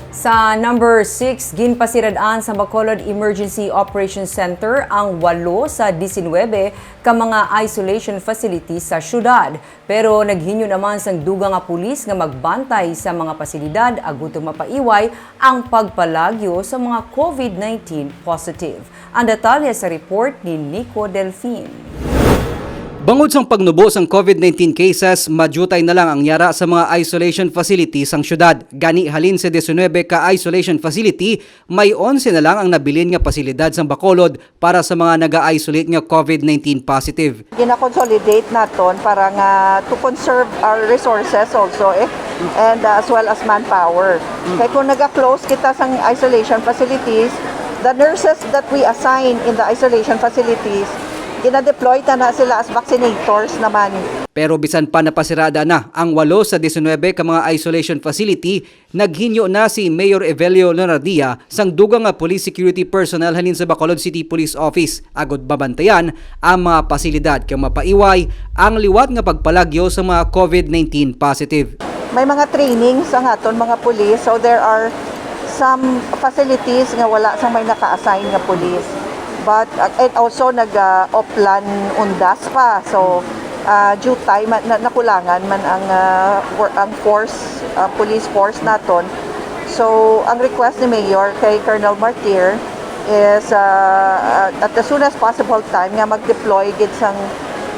Sa number 6, ginpasiradaan sa Bacolod Emergency Operations Center ang 8 sa 19 ka mga isolation facilities sa syudad. Pero naghinyo naman sang dugang nga pulis nga magbantay sa mga pasilidad agutong mapaiway ang pagpalagyo sa mga COVID-19 positive. Ang detalye sa report ni Nico Delfin. Bangod sa pagnubo ng COVID-19 cases, madyutay na lang ang yara sa mga isolation facilities ang syudad. Gani halin sa 19 ka isolation facility, may 11 na lang ang nabilin nga pasilidad sa Bacolod para sa mga naga-isolate nga COVID-19 positive. Gina-consolidate naton para nga to conserve our resources also and as well as manpower. Kaya kung naga-close kita sa isolation facilities, the nurses that we assign in the isolation facilities, gina-deploy na sila as vaccinators naman. Pero bisan pa napasirada na ang 8 sa 19 ka mga isolation facility, naghinyo na si Mayor Evelio Leonardia sang dugang nga police security personnel halin sa Bacolod City Police Office agud babantayan ang mga pasilidad kay mapaiway ang liwat nga pagpalagyo sa mga COVID-19 positive. May mga trainings ang aton mga police, so there are some facilities nga wala sang may naka-assign nga police. But and also nag-oplan undas pa. So due time nakulangan man ang force police force naton. So ang request ni Mayor kay Colonel Martir is at the soon as possible time nga mag-deploy gid sang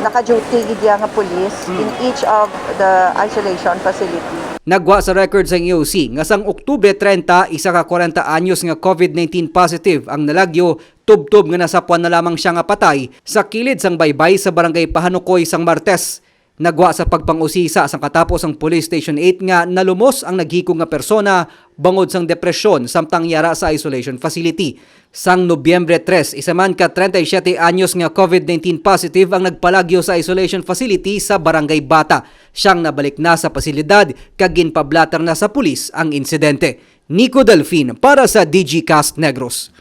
naka-duty gid nga police in each of the isolation facility. Nagwa sa record sa EOC nga sang Oktubre 30, isa ka 40 anyos nga COVID-19 positive ang nalagyo, tubtob nga nasapuan na lamang siya nga patay sa kilid sang baybay sa barangay Pahanukoy sang Martes. Nagwa sa pagpangusisa sang katapos ang Police Station 8 nga nalumos ang naghikong nga persona bangod sang depresyon samtang yara sa isolation facility. Sang Nobyembre 3, isa man ka 37 anyos nga COVID-19 positive ang nagpalagyo sa isolation facility sa Barangay Bata. Siyang nabalik na sa pasilidad kag ginpablatar na sa pulis ang insidente. Nico Delfin para sa DG Cast Negros.